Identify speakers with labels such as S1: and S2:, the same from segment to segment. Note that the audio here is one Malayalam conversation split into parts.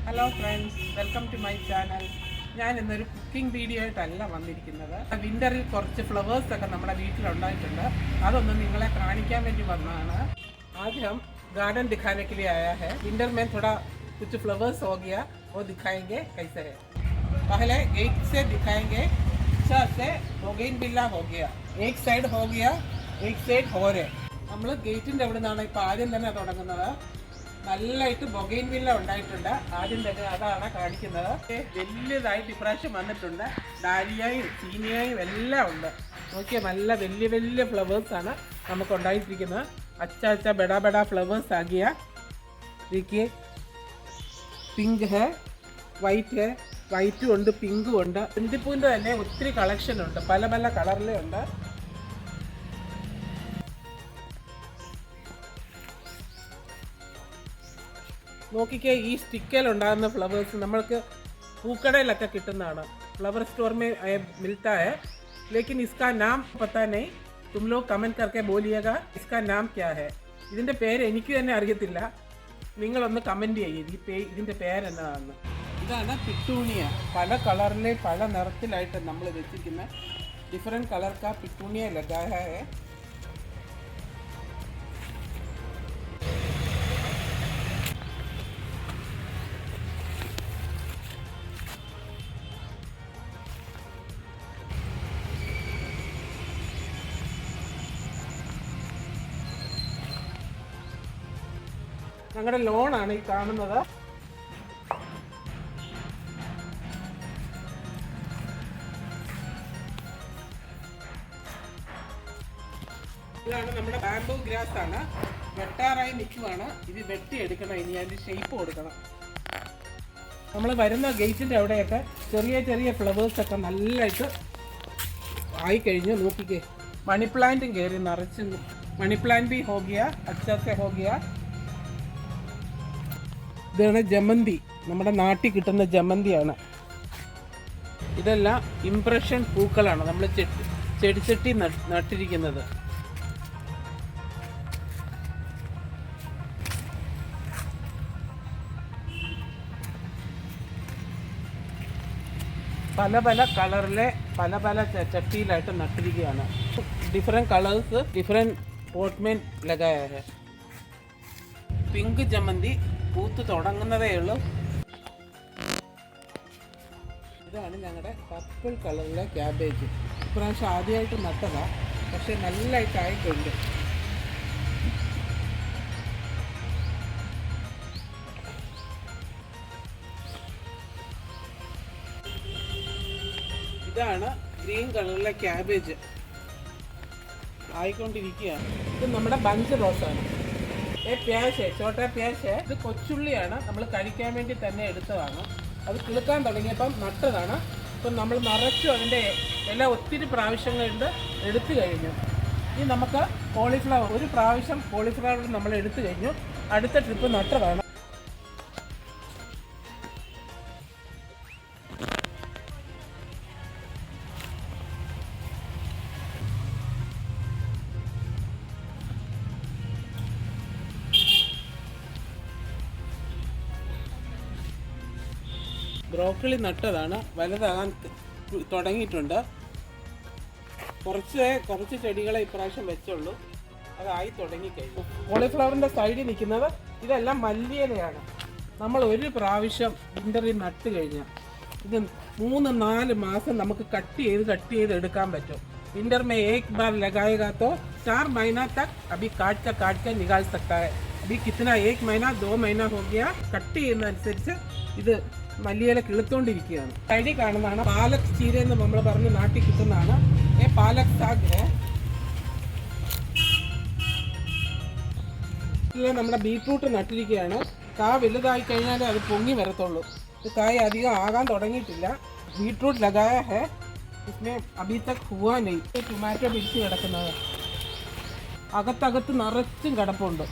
S1: Hello friends, welcome to my channel. ഞാൻ ഇന്നൊരു കുക്കിംഗ് വീഡിയോ ആയിട്ടല്ല വന്നിരിക്കുന്നത്. വിൻ്ററിൽ കുറച്ച് ഫ്ലവേഴ്സൊക്കെ നമ്മുടെ വീട്ടിലുണ്ടായിട്ടുണ്ട്. അതൊന്ന് നിങ്ങളെ കാണിക്കാൻ വേണ്ടി വന്നതാണ്. ആദ്യം गार्डन दिखाने के लिए आया है. विंटर में थोड़ा कुछ फ्लावर्स हो गया, वो दिखाएंगे कैसे है. पहले गेट से दिखाएंगे. अच्छा से बोगेनविला हो गया, एक साइड हो गया, एक साइड हो रहे. നമ്മൾ ഗേറ്റിൻ്റെ അവിടെ നിന്നാണ് ഇപ്പോൾ ആദ്യം തന്നെ തുടങ്ങുന്നത്. നല്ലതായിട്ട് ബൊഗെയിൻവില്ല ഉണ്ടായിട്ടുണ്ട്. ആദ്യം തന്നെ അതാണ് കാണിക്കുന്നത്. വലിയതായിട്ട് ഇപ്രാവശ്യം വന്നിട്ടുണ്ട്. ഡാലിയയും ചീനിയയും എല്ലാം ഉണ്ട്. നോക്കിയാൽ നല്ല വലിയ വലിയ ഫ്ലവേഴ്സാണ് നമുക്ക് ഉണ്ടായിട്ടിരിക്കുന്നത്. अच्छा अच्छा बड़ा बड़ा फ्लावर्स आ गया. देखिए पिंक है, വൈറ്റ് है, വൈറ്റും ഉണ്ട്, പിങ്കും ഉണ്ട്. ബന്ദിപ്പൂവിൻ്റെ തന്നെ ഒത്തിരി കളക്ഷൻ ഉണ്ട്, പല പല കളറിലും ഉണ്ട്. നോക്കിക്കേ, ഈ സ്റ്റിക്കയിലുണ്ടാകുന്ന ഫ്ലവേഴ്സ് നമ്മൾക്ക് പൂക്കടയിലൊക്കെ കിട്ടുന്നതാണ്. ഫ്ലവർ സ്റ്റോർ में मिलता है, लेकिन इसका नाम पता नहीं. तुम लोग कमेंट करके बोलिएगा इसका नाम क्या है. ഇതിൻ്റെ പേര് എനിക്ക് തന്നെ അറിയത്തില്ല. നിങ്ങളൊന്ന് കമൻറ്റ് ചെയ്യേ ഇതിൻ്റെ പേരെന്താണെന്ന്. ഇതാണ് പിറ്റൂണിയ. പല കളറിലെ പല നിറത്തിലായിട്ട് നമ്മൾ വെച്ചിരിക്കുന്ന ഡിഫറെൻറ്റ് കളർ കാ പിറ്റൂണിയ ലഗായ ഹൈ. ഞങ്ങളുടെ ലോണാണ് ഈ കാണുന്നത്. ഇതാണ് നമ്മുടെ ബാംബൂ ഗ്രാസ് ആണ്. വെട്ടാറായി നിൽക്കുവാണ്. ഇത് വെട്ടിയെടുക്കണം. ഇനി അതിൻ്റെ ഷേപ്പ് കൊടുക്കണം. നമ്മൾ വരുന്ന ഗേറ്റിൻ്റെ അവിടെയൊക്കെ ചെറിയ ചെറിയ ഫ്ലവേഴ്സൊക്കെ നല്ലതായിട്ട് ആയിക്കഴിഞ്ഞ് നോക്കിക്കേ. മണി പ്ലാന്റും കയറി നിറച്ച്. മണി പ്ലാന്റ് ബി ഹോ ഗിയ, അച്ഛാ സെ ഹോ ഗിയ. ഇതാണ് ജമന്തി, നമ്മുടെ നാട്ടിൽ കിട്ടുന്ന ജമന്തിയാണ്. ഇതെല്ലാം ഇംപ്രഷൻ പൂക്കളാണ് നമ്മൾ ചെടിച്ചട്ടി നട്ടിരിക്കുന്നത്. പല പല കളറിലെ പല പല ചട്ടിയിലായിട്ട് നട്ടിരിക്കുകയാണ്. ഡിഫറെൻറ്റ് കളേഴ്സ് ഡിഫറെൻറ്റ് പോട്ട്മേൻ ലഗായ ഹെ. പിങ്ക് ജമന്തി പൂത്ത് തുടങ്ങുന്നതേ ഉള്ളൂ. ഇതാണ് ഞങ്ങളുടെ പർപ്പിൾ കളറിലെ ക്യാബേജ്. ഇപ്രാവശ്യം ആദ്യമായിട്ട് നട്ടതാണ്, പക്ഷെ നല്ലതായിട്ട് ആയിട്ടുണ്ട്. ഇതാണ് ഗ്രീൻ കളറിലെ ക്യാബേജ്, ആയിക്കൊണ്ടിരിക്കുകയാണ്. ഇത് നമ്മുടെ ബഞ്ച് റോസാണ്. പ്യാശ്, ചോട്ടാ പ്യാശ്. ഇത് കൊച്ചുള്ളിയാണ്, നമ്മൾ കഴിക്കാൻ വേണ്ടി തന്നെ എടുത്തതാണ്. അത് കിളുക്കാൻ തുടങ്ങിയപ്പം നട്ടതാണ്. ഇപ്പം നമ്മൾ നിറച്ചു അതിൻ്റെ എല്ലാം ഒത്തിരി പ്രാവശ്യങ്ങളുണ്ട് എടുത്തു കഴിഞ്ഞു. ഇനി നമുക്ക് കോളിഫ്ലവർ, ഒരു പ്രാവശ്യം കോളിഫ്ലവർ നമ്മൾ എടുത്തു കഴിഞ്ഞു. അടുത്ത ട്രിപ്പ് നട്ടതാണ്. ബ്രോക്കലി നട്ടതാണ്, വലുതാകാൻ തുടങ്ങിയിട്ടുണ്ട്. കുറച്ച് ചെടികളെ ഇപ്രാവശ്യം വെച്ചുള്ളൂ, അതായി തുടങ്ങിക്കഴിഞ്ഞു. കോളിഫ്ലവറിൻ്റെ സൈഡിൽ നിൽക്കുന്നത് ഇതെല്ലാം മല്ലിയിലയാണ്. നമ്മൾ ഒരു പ്രാവശ്യം വിൻ്ററിൽ നട്ട് കഴിഞ്ഞാൽ ഇത് 3-4 മാസം നമുക്ക് കട്ട് ചെയ്ത് എടുക്കാൻ പറ്റും. विंटर में एक बार लगाएगा तो 4 महीना तक अभी काट के निकाल सकता है. अभी कितना 1 महीना 2 महीना हो गया. കട്ട് ചെയ്യുന്നതനുസരിച്ച് ഇത് മല്ലിയില കിളുത്തോണ്ടിരിക്കുകയാണ്. സൈഡിൽ കാണുന്നതാണ് പാലക് ചീര എന്ന് നമ്മൾ പറഞ്ഞ് നാട്ടിൽ കിട്ടുന്നതാണ്. പാലക് സാഗ്. നമ്മുടെ ബീട്രൂട്ട് നട്ടിരിക്കുകയാണ്. കാ വലുതായി കഴിഞ്ഞാൽ അത് പൊങ്ങി വരത്തുള്ളൂ. കായ അധികം ആകാൻ തുടങ്ങിയിട്ടില്ല. ബീട്രൂട്ട് ലഗായ ഹെ, इसमें अभी तक हुआ नहीं. ടൊമാറ്റോ പിടിച്ച് കിടക്കുന്നത് അകത്തകത്ത് നിറച്ചും കിടപ്പുണ്ട്.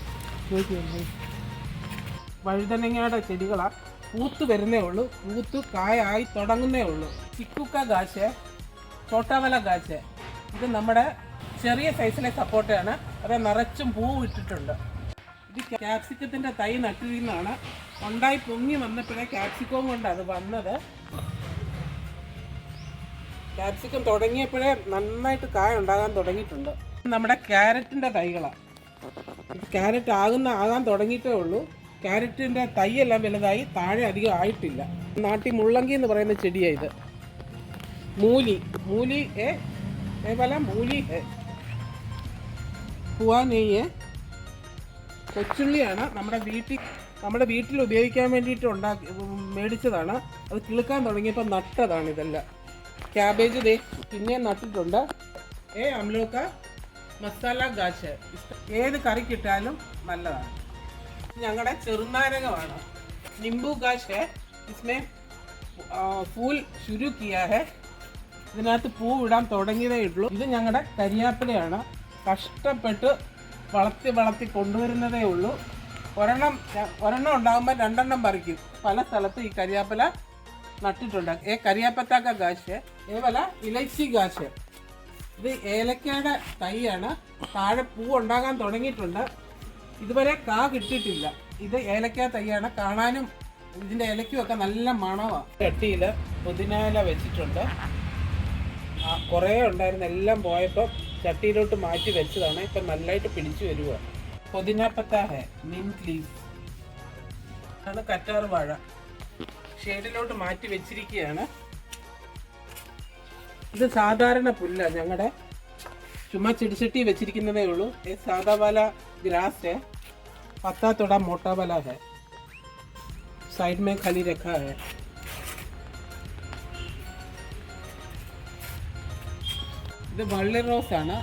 S1: വഴുതനങ്ങയുടെ ചെടികളാണ്. പൂത്ത് വരുന്നേ ഉള്ളൂ, പൂത്ത് കായായി തുടങ്ങുന്നേ ഉള്ളൂ. ചിക്കുക്ക ഗാച്ച്, ചോട്ടാവല ഗാച്ച്. ഇത് നമ്മുടെ ചെറിയ സൈസിലെ സപ്പോർട്ടയാണ്. അത് നിറച്ചും പൂ ഇട്ടിട്ടുണ്ട്. ഇത് ക്യാപ്സിക്കത്തിൻ്റെ തൈ നട്ടിരുന്നാണ്, ഉണ്ടായി പൊങ്ങി വന്നപ്പോഴേ ക്യാപ്സിക്കവും കൊണ്ട് അത് വന്നത്. ക്യാപ്സിക്കം തുടങ്ങിയപ്പോഴേ നന്നായിട്ട് കായ ഉണ്ടാകാൻ തുടങ്ങിയിട്ടുണ്ട്. നമ്മുടെ ക്യാരറ്റിൻ്റെ തൈകളാണ്. ക്യാരറ്റ് ആകാൻ തുടങ്ങിയിട്ടേ ഉള്ളൂ. ക്യാരറ്റിൻ്റെ തൈയെല്ലാം വലുതായി, താഴെ അധികം ആയിട്ടില്ല. നാട്ടിൽ മുള്ളങ്കി എന്ന് പറയുന്ന ചെടിയാണ് ഇത്. മൂലി മൂലി പൂവാനെയ്യ് കൊച്ചുള്ളിയാണ്. നമ്മുടെ വീട്ടിൽ ഉപയോഗിക്കാൻ വേണ്ടിയിട്ട് മേടിച്ചതാണ്. അത് കിളുക്കാൻ തുടങ്ങിയപ്പോൾ നട്ടതാണ് ഇതെല്ലാം. ക്യാബേജ് പിന്നെ നട്ടിട്ടുണ്ട്. അമ്ലോക മസാല ഗാച്ച് ഏത് കറിക്കിട്ടാലും നല്ലതാണ്. ഞങ്ങളുടെ ചെറുനാരകമാണ്. നിംബു ഗാച്ച് ഇസ്മേ ഫൂൽ ശുരു കിയാ ഹെ. ഇതിനകത്ത് പൂവിടാൻ തുടങ്ങിയതേ ഉള്ളൂ. ഇത് ഞങ്ങളുടെ കരിയാപ്പിലയാണ്. കഷ്ടപ്പെട്ട് വളർത്തി കൊണ്ടുവരുന്നതേ ഉള്ളൂ. ഒരെണ്ണം ഉണ്ടാകുമ്പോൾ 2 എണ്ണം പറിക്കും. പല സ്ഥലത്ത് ഈ കരിയാപ്പില നട്ടിട്ടുണ്ട്. കരിയാപ്പത്താക്ക ഗാച്ച് ഇലച്ചി ഗാച്ച്. ഇത് ഏലക്കയുടെ തൈയാണ്. താഴെ പൂ ഉണ്ടാകാൻ തുടങ്ങിയിട്ടുണ്ട്. ഇതുവരെ കാ കിട്ടിയിട്ടില്ല. ഇത് ഏലക്ക തൈയാണ്. കാണാനും ഇതിൻ്റെ ഇലയ്ക്കുമൊക്കെ നല്ല മണമാണ്. ചട്ടിയിൽ പുതിനയില വെച്ചിട്ടുണ്ട്. കുറേ ഉണ്ടായിരുന്നു, എല്ലാം പോയപ്പോൾ ചട്ടിയിലോട്ട് മാറ്റി വെച്ചതാണ്. ഇപ്പം നല്ലതായിട്ട് പിടിച്ചു വരിക. പുതിന പത്ത ഹെ, മിന്റ് ലീഫ് ആണ്. കറ്റാർ വാഴ ഷേഡിലോട്ട് മാറ്റി വെച്ചിരിക്കുകയാണ്. ഇത് സാധാരണ പുല്ല, ഞങ്ങളുടെ ചുമ്മാ ചെടിച്ചട്ടി വെച്ചിരിക്കുന്നതേ ഉള്ളൂ. സാധാ വാല ഗ്രാസ് है, पत्ता थोड़ा मोटा वाला है, साइड में खाली रखा है. ഇത് വള്ളി റോസ് ആണ്.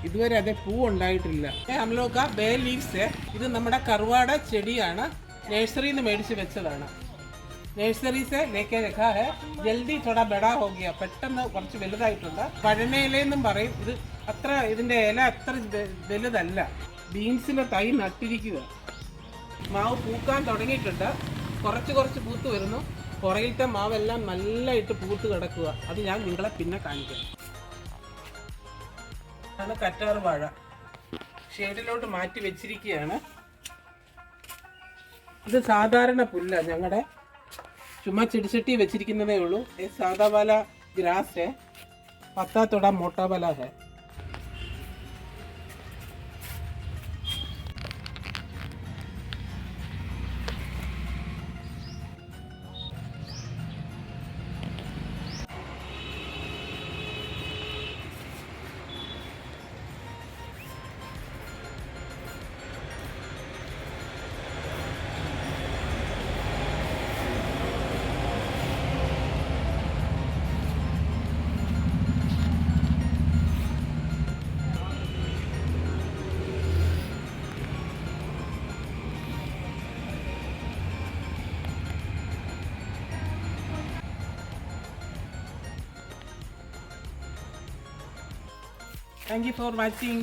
S1: ഇതുവരെ അതേ പൂ ഉണ്ടായിട്ടില്ല. അമ്ലോക ബേ ലീവ്സ്. ഇത് നമ്മുടെ കറുവാട ചെടിയാണ്. നഴ്സറിയിൽ നിന്ന് മേടിച്ച് വെച്ചതാണ്. നഴ്സറി से लेके रखा है. ജൽദി थोड़ा बड़ा हो गया. പെട്ടെന്ന് കുറച്ച് വലുതായിട്ടുണ്ട്. പഴനയിലെന്നും പറയും. ഇതിൻ്റെ ഇല അത്ര വലുതല്ല. ബീൻസിൻ്റെ തൈ നട്ടിരിക്കുക. മാവ് പൂക്കാൻ തുടങ്ങിയിട്ടുണ്ട്. കുറച്ച് പൂത്ത് വരുന്നു. പുറകിലത്തെ മാവെല്ലാം നല്ലതായിട്ട് പൂത്ത് കിടക്കുക. അത് ഞാൻ നിങ്ങളെ പിന്നെ കാണിക്കാം. ആണ് കറ്റാർ വാഴ. ഷേഡിലോട്ട് മാറ്റി വെച്ചിരിക്കുകയാണ്. ഇത് സാധാരണ പുല്ല, ഞങ്ങളുടെ ചുമ്മാ ചെടിച്ചട്ടി വെച്ചിരിക്കുന്നതേ ഉള്ളൂ. സാധാ വാല ഗ്രാസ് है, पत्ता थोड़ा मोटा वाला है. Thank you for watching.